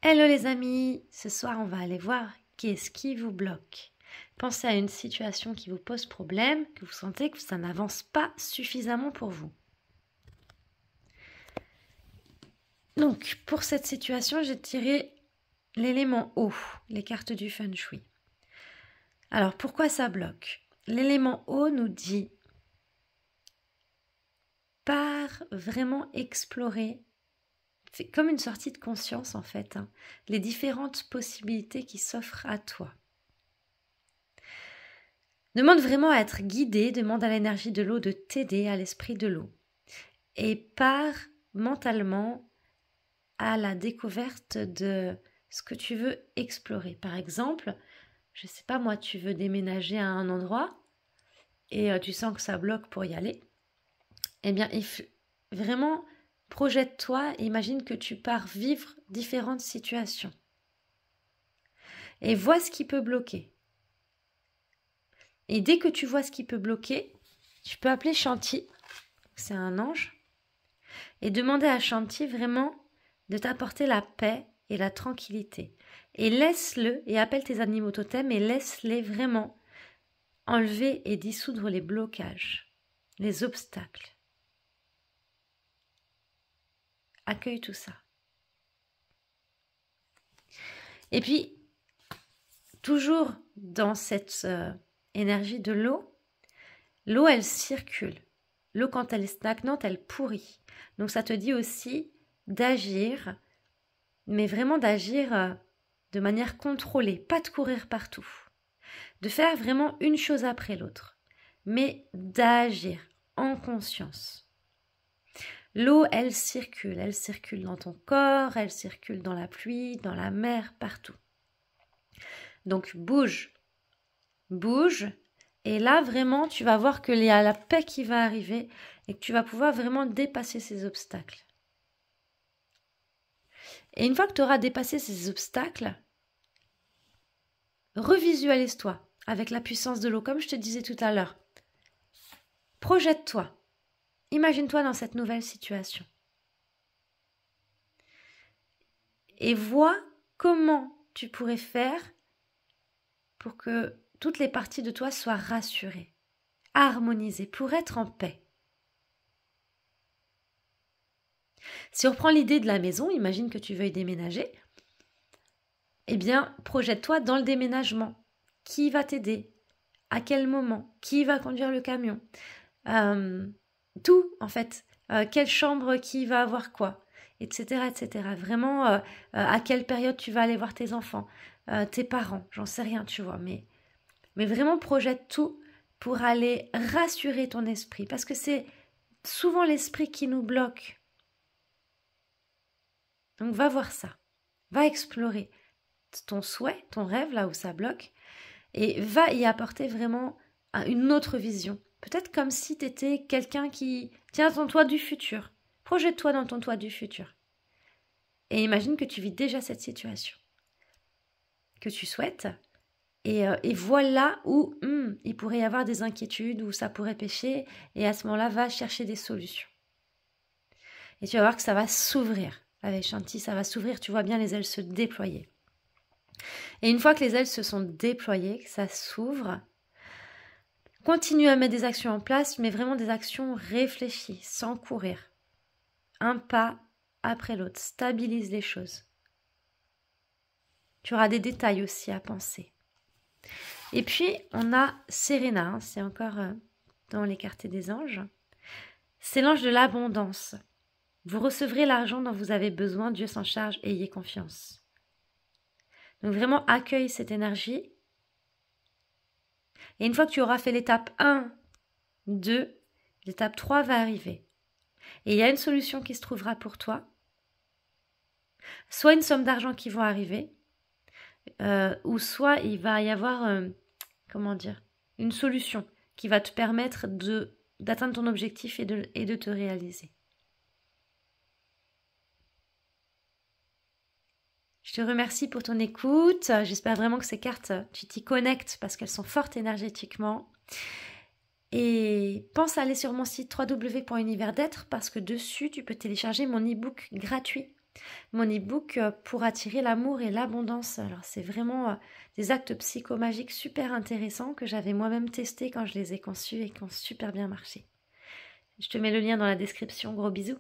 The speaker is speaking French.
Hello les amis, ce soir on va aller voir qu'est-ce qui vous bloque. Pensez à une situation qui vous pose problème, que vous sentez que ça n'avance pas suffisamment pour vous. Donc pour cette situation, j'ai tiré l'élément eau, les cartes du feng shui. Alors pourquoi ça bloque? L'élément eau nous dit par vraiment explorer. C'est comme une sortie de conscience en fait, les différentes possibilités qui s'offrent à toi. Demande vraiment à être guidé, demande à l'énergie de l'eau de t'aider, à l'esprit de l'eau. Et pars mentalement à la découverte de ce que tu veux explorer. Par exemple, je sais pas moi, tu veux déménager à un endroit et tu sens que ça bloque pour y aller. Eh bien, vraiment, projette-toi et imagine que tu pars vivre différentes situations. Et vois ce qui peut bloquer. Et dès que tu vois ce qui peut bloquer, tu peux appeler Shanti, c'est un ange, et demander à Shanti vraiment de t'apporter la paix et la tranquillité. Et laisse-le, et appelle tes animaux totems, et laisse-les vraiment enlever et dissoudre les blocages, les obstacles. Accueille tout ça. Et puis, toujours dans cette énergie de l'eau, l'eau, elle circule. L'eau, quand elle est stagnante, elle pourrit. Donc, ça te dit aussi d'agir, mais vraiment d'agir de manière contrôlée, pas de courir partout. De faire vraiment une chose après l'autre, mais d'agir en conscience. L'eau, elle circule dans ton corps, elle circule dans la pluie, dans la mer, partout. Donc, bouge, et là, vraiment, tu vas voir qu'il y a la paix qui va arriver et que tu vas pouvoir vraiment dépasser ces obstacles. Et une fois que tu auras dépassé ces obstacles, revisualise-toi avec la puissance de l'eau, comme je te disais tout à l'heure. Projette-toi. Imagine-toi dans cette nouvelle situation. Et vois comment tu pourrais faire pour que toutes les parties de toi soient rassurées, harmonisées, pour être en paix. Si on reprend l'idée de la maison, imagine que tu veuilles déménager, eh bien, projette-toi dans le déménagement. Qui va t'aider? À quel moment? Qui va conduire le camion? Tout, en fait. Quelle chambre qui va avoir quoi? Etc., etc. Vraiment, à quelle période tu vas aller voir tes enfants, tes parents, j'en sais rien, tu vois. Mais vraiment, projette tout pour aller rassurer ton esprit. Parce que c'est souvent l'esprit qui nous bloque. Donc, va voir ça. Va explorer ton souhait, ton rêve, là où ça bloque, et va y apporter vraiment une autre vision. Peut-être comme si tu étais quelqu'un qui tient ton toit du futur. Projette-toi dans ton toit du futur. Et imagine que tu vis déjà cette situation que tu souhaites. Et voilà où il pourrait y avoir des inquiétudes, où ça pourrait pêcher. Et à ce moment-là, va chercher des solutions. Et tu vas voir que ça va s'ouvrir. Avec Shanti, ça va s'ouvrir. Tu vois bien les ailes se déployer. Et une fois que les ailes se sont déployées, que ça s'ouvre, continue à mettre des actions en place, mais vraiment des actions réfléchies, sans courir. Un pas après l'autre, stabilise les choses. Tu auras des détails aussi à penser. Et puis, on a Serena, c'est encore dans l'écarté des anges. C'est l'ange de l'abondance. Vous recevrez l'argent dont vous avez besoin, Dieu s'en charge, ayez confiance. Donc vraiment, accueille cette énergie. Et une fois que tu auras fait l'étape 1, 2, l'étape 3 va arriver. Et il y a une solution qui se trouvera pour toi. Soit une somme d'argent qui va arriver, ou soit il va y avoir, une solution qui va te permettre d'atteindre ton objectif et de te réaliser. Je te remercie pour ton écoute. J'espère vraiment que ces cartes, tu t'y connectes parce qu'elles sont fortes énergétiquement. Et pense à aller sur mon site www.univers d'être parce que dessus, tu peux télécharger mon e-book gratuit mon e-book pour attirer l'amour et l'abondance. Alors c'est vraiment des actes psychomagiques super intéressants que j'avais moi-même testés quand je les ai conçus et qui ont super bien marché. Je te mets le lien dans la description. Gros bisous.